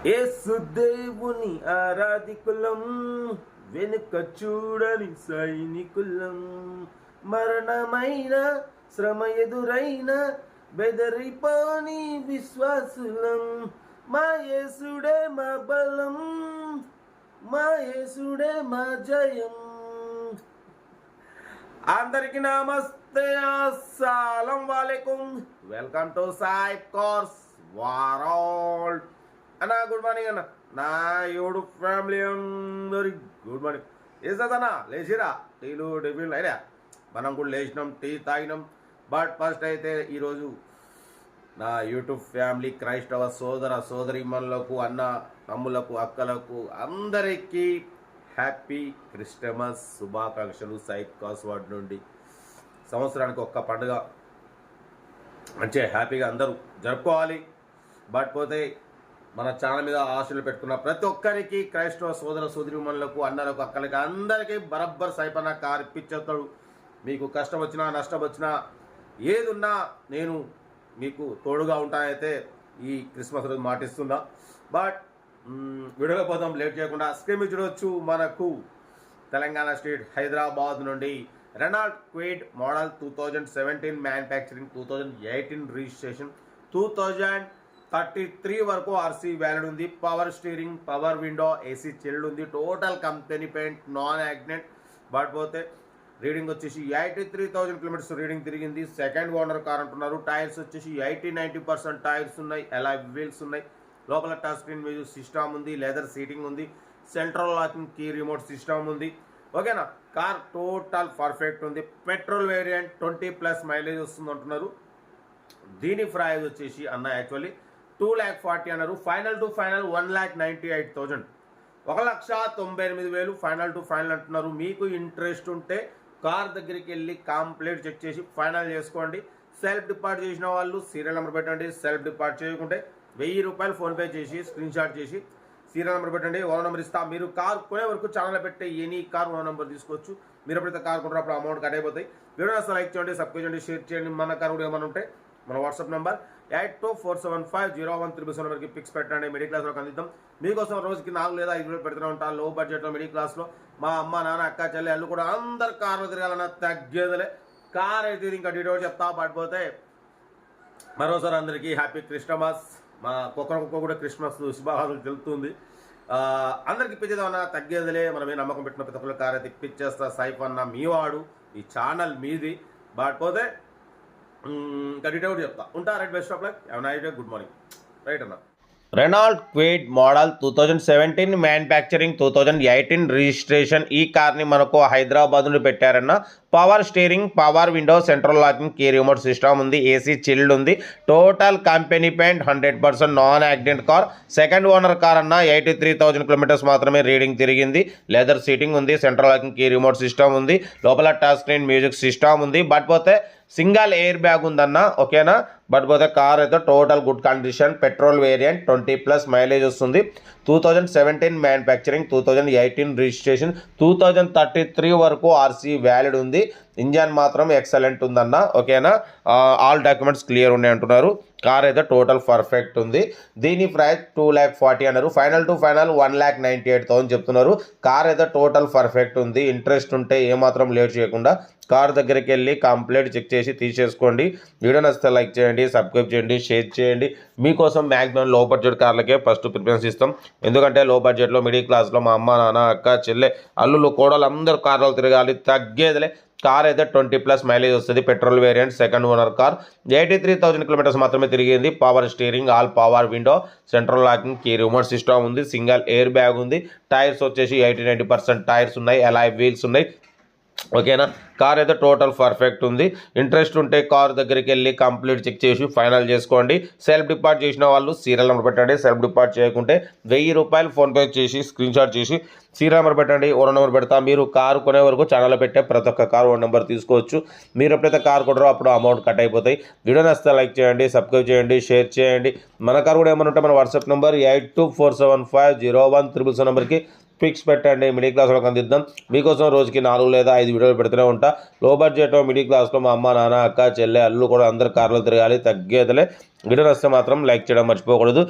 యేసుదేవుని ఆరాధికులం, వెనుక చూడని సైనికులం. మరణమైన శ్రమ ఎదురైన బెదరిపోని విశ్వాసులం. మా యేసుడే మా బలం, మా యేసుడే మా జయం. అందరికి నమస్తే, అస్సలం వాలేకుం. Welcome to Sai course world. అన్న గుడ్ మార్నింగ్ అన్న. నా యూట్యూబ్ ఫ్యామిలీ అందరి గుడ్ మార్నింగ్. వేసేదన్నా లేచిరా, టీలు టిఫిన్లు అయినా మనం కూడా లేచినాం, టీ తాగినాం. బట్ ఫస్ట్ అయితే ఈరోజు నా యూట్యూబ్ ఫ్యామిలీ క్రైస్తవ సోదర సోదరీమణులకు, అన్న తమ్ములకు, అక్కలకు అందరికీ హ్యాపీ క్రిస్టమస్ శుభాకాంక్షలు. సైట్ కాస్వర్డ్ నుండి సంవత్సరానికి ఒక్క పండుగ మంచిగా హ్యాపీగా అందరూ జరుపుకోవాలి. బట్ పోతే మన ఛానల్ మీద ఆశలు పెట్టుకున్న ప్రతి ఒక్కరికి, క్రైస్తవ సోదర సోదరీమణులకు, అన్నలకు, అక్కలకి అందరికీ బరబ్బర్ సైపన్న కారు ఇప్పించేస్తాడు. మీకు కష్టం వచ్చినా నష్టం వచ్చినా ఏది ఉన్నా నేను మీకు తోడుగా ఉంటానైతే ఈ క్రిస్మస్ రోజు మాటిస్తున్నా. బట్ వీడియోలో పోతాం లేట్ చేయకుండా. స్క్రీన్ మీద చూడవచ్చు, మనకు తెలంగాణ స్టేట్ హైదరాబాద్ నుండి Renault Kwid model 2017 manufacturing, 2018 registration, 2033 వరకు ఆర్సీ వ్యాలిడ్ ఉంది. Power steering, power window, AC chilled ఉంది. Total company paint, non accident. But పోతే రీడింగ్ వచ్చేసి 83,000 కిలోమీటర్స్ రీడింగ్ తిరిగింది. సెకండ్ ఓనర్ కార్ అంటున్నారు. టైర్స్ వచ్చేసి 80-90% టైర్స్ ఉన్నాయి. అలాయ్ వీల్స్ ఉన్నాయి. లోపల టచ్ స్క్రీన్ మ్యూజిక్ సిస్టమ్ ఉంది. లెదర్ సీటింగ్ ఉంది. Central locking key remote system ఉంది. ఓకేనా. కార్ టోటల్ పర్ఫెక్ట్ ఉంది. పెట్రోల్ వేరియంట్ 20+ మైలేజ్ వస్తుంది అంటున్నారు. దీని ప్రైస్ వచ్చేసి అన్న యాక్చువల్లీ 2,40,000 అన్నారు. Final to final 1,98,000, 1,98,000 final to final అంటున్నారు. మీకు ఇంట్రెస్ట్ ఉంటే కార్ దగ్గరికి వెళ్ళి కంప్లీట్ చెక్ చేసి ఫైనల్ చేసుకోండి. సెల్ఫ్ డిపార్ట్ చేసిన వాళ్ళు సీరియల్ నెంబర్ పెట్టండి. సెల్ఫ్ డిపార్ట్ చేయకుంటే 1000 రూపాయలు ఫోన్పే చేసి స్క్రీన్ షాట్ చేసి సీరియల్ నెంబర్ పెట్టండి. ఓనర్ నెంబర్ ఇస్తా. మీరు కార్ కొనే వరకు ఛానల్ పెట్టే ఎనీ కార్ ఓనర్ నెంబర్ తీసుకోవచ్చు. మీరు ఎప్పుడైతే కార్ కొంటారో అప్పుడు అమౌంట్ కట్ అయిపోతాయి. వీడియో అసలు లైక్ చేయండి, సబ్స్క్రైబ్ చేయండి, షేర్ చేయండి. మన కార్ కూడా ఏమైనా ఉంటే మన వాట్సాప్ నెంబర్ 82475013 నెంబర్కి పిక్స్ పెట్టండి. మిడిల్ క్లాస్లో అందిద్దాం. మీకోసం రోజుకి 4 లేదా 5 పెడుతూనే ఉంటాను. లో బడ్జెట్లో మిడిల్ క్లాస్లో మా అమ్మ, నాన్న, అక్క, చెల్లి, అల్లు కూడా అందరు కార్లు తిరగాలన్న తగ్గేదలే. కార్ అయితే ఇంకా డీటెయిల్ చెప్తా. పడిపోతే మరోసారి అందరికీ హ్యాపీ క్రిస్టమస్. మా కుక్క కూడా క్రిస్మస్ శుభాకాంక్షలు తెలుపుతుంది. అందరికి ఇప్పించేదన్నా తగ్గేదిలే. మనమే నమ్మకం పెట్టిన ప్రతి ఒక్కరు కార్ అయితే ఇప్పించేస్తా. సైఫ్ అన్న మీ వాడు, ఈ ఛానల్ మీది. బట్ పోతే ఇంకా డీటెయిల్ చెప్తా ఉంటా. Right, best of luck. Have a nice day. Good morning. Right అన్న. Renault Kwid model 2017 manufacturing, 2018 registration. ఈ కార్ని మనకు హైదరాబాద్ నుండి పెట్టారన్న. Power steering, power window, central locking key remote system ఉంది. ఏసీ చిల్డ్ ఉంది. Total company paint, 100% non accident car. Second owner car అన్న. 83,000 kilometres మాత్రమే రీడింగ్ తిరిగింది. లెదర్ సీటింగ్ ఉంది. Central locking key remote system ఉంది. లోపల టచ్ స్క్రీన్ మ్యూజిక్ సిస్టమ్ ఉంది. But పోతే సింగల్ ఎయిర్ బ్యాగ్ ఉందన్న. ఓకేనా. బట్ పోతే కార్ అయితే total good condition. Petrol variant 20+ mileage వస్తుంది. 2017 మ్యానుఫ్యాక్చరింగ్, 2018 రిజిస్ట్రేషన్, 2033 వరకు ఆర్సీ వ్యాలిడ్ ఉంది. ఇంజన్ మాత్రం ఎక్సలెంట్ ఉందన్న. ఓకేనా. ఆల్ డాక్యుమెంట్స్ క్లియర్ ఉన్నాయి అంటున్నారు. కార్ అయితే టోటల్ పర్ఫెక్ట్ ఉంది. దీని ప్రైస్ 2,40,000 అన్నారు. ఫైనల్ టు ఫైనల్ 1,98,000 చెప్తున్నారు. కార్ అయితే టోటల్ పర్ఫెక్ట్ ఉంది. ఇంట్రెస్ట్ ఉంటే ఏమాత్రం లేట్ చేయకుండా కార్ దగ్గరికి వెళ్ళి కంప్లీట్ చెక్ చేసి తీసేసుకోండి. వీడియో నచ్చితే లైక్ చేయండి, సబ్స్క్రైబ్ చేయండి, షేర్ చేయండి. మీకోసం మ్యాక్సిమం లో బడ్జెట్ కార్లకే ఫస్ట్ ప్రిఫరెన్స్ ఇస్తాం. ఎందుకంటే లో బడ్జెట్లో మిడిల్ క్లాస్లో మా అమ్మ, నాన్న, అక్క, చెల్లె, అల్లులు, కోడలు అందరూ కార్లు తిరగాలి. తగ్గేదిలే. కార్ అయితే 20+ మైలేజ్ వస్తుంది. Petrol variant, second owner car. 83,000 kilometres మాత్రమే తిరిగింది. Power steering, all power window, central locking key remote system ఉంది. సింగల్ ఎయిర్ బ్యాగ్ ఉంది. టైర్స్ వచ్చేసి 80-90% టైర్స్ ఉన్నాయి. అలాయ్ వీల్స్ ఉన్నాయి. ఓకేనా. కార్ అయితే టోటల్ పర్ఫెక్ట్ ఉంది. ఇంట్రెస్ట్ ఉంటే కార్ దగ్గరికి వెళ్ళి కంప్లీట్ చెక్ చేసి ఫైనల్ చేసుకోండి. సెల్ఫ్ డిపార్ట్ చేసిన వాళ్ళు సీరియల్ నెంబర్ పెట్టండి. సెల్ఫ్ డిపార్ట్ చేయకుంటే 1000 రూపాయలు ఫోన్పే చేసి స్క్రీన్ షాట్ చేసి సీరియల్ నెంబర్ పెట్టండి. ఓనర్ నెంబర్ పెడతా. మీరు కారు కొనే వరకు ఛానల్లో పెట్టే ప్రతి ఒక్క కారు ఓనర్ నెంబర్ తీసుకోవచ్చు. మీరు ఎప్పుడైతే కార్ కొనరో అప్పుడు అమౌంట్ కట్ అయిపోతాయి. వీడియో నచ్చితే లైక్ చేయండి, సబ్స్క్రైబ్ చేయండి, షేర్ చేయండి. మన కారు కూడా ఏమైనా ఉంటే మన వాట్సాప్ నెంబర్ 82475013 నెంబర్కి పిక్స్ పెట్టండి. మిడిల్ క్లాస్ వాళ్ళకి అందిద్దాం. మీకోసం రోజుకి 4 లేదా 5 వీడియోలు పెడుతూనే ఉంటా. లో బడ్జెట్ మిడిల్ క్లాస్లో మా అమ్మ, నాన్న, అక్క, చెల్లె, అల్లు కూడా అందరు కార్లు తిరగాలి. తగ్గేదలే. వీడియో నచ్చితే మాత్రం లైక్ చేయడం మర్చిపోకూడదు.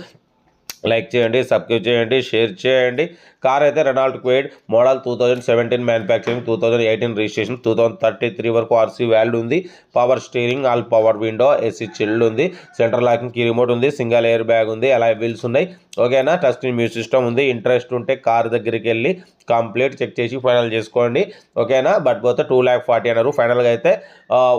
లైక్ చేయండి, సబ్స్క్రైబ్ చేయండి, షేర్ చేయండి. కార్ అయితే Renault Kwid model 2017 manufacturing, 2018 registration, 2033 వరకు ఆర్సీ వ్యాల్యూ ఉంది. Power steering, all power window, AC chilled ఉంది, సెంట్రల్ లాకింగ్ కీ రిమోట్ ఉంది, సింగల్ ఎయిర్ బ్యాగ్ ఉంది, అలాయ్ వీల్స్ ఉన్నాయి. ఓకేనా, టచ్ స్క్రీన్ మ్యూజిక్ సిస్టమ్ ఉంది. ఇంట్రెస్ట్ ఉంటే కార్ దగ్గరికి వెళ్ళి కంప్లీట్ చెక్ చేసి ఫైనల్ చేసుకోండి. ఓకేనా, బట్ పోతే 2,40,000 అన్నారు. ఫైనల్గా అయితే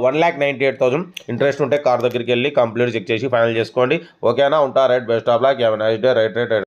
1,98,000. ఇంట్రెస్ట్ ఉంటే కార్ దగ్గరికి వెళ్ళి కంప్లీట్ చెక్ చేసి ఫైనల్ చేసుకోండి. ఓకేనా, ఉంటా. Right, best of luck, have a nice day. Right.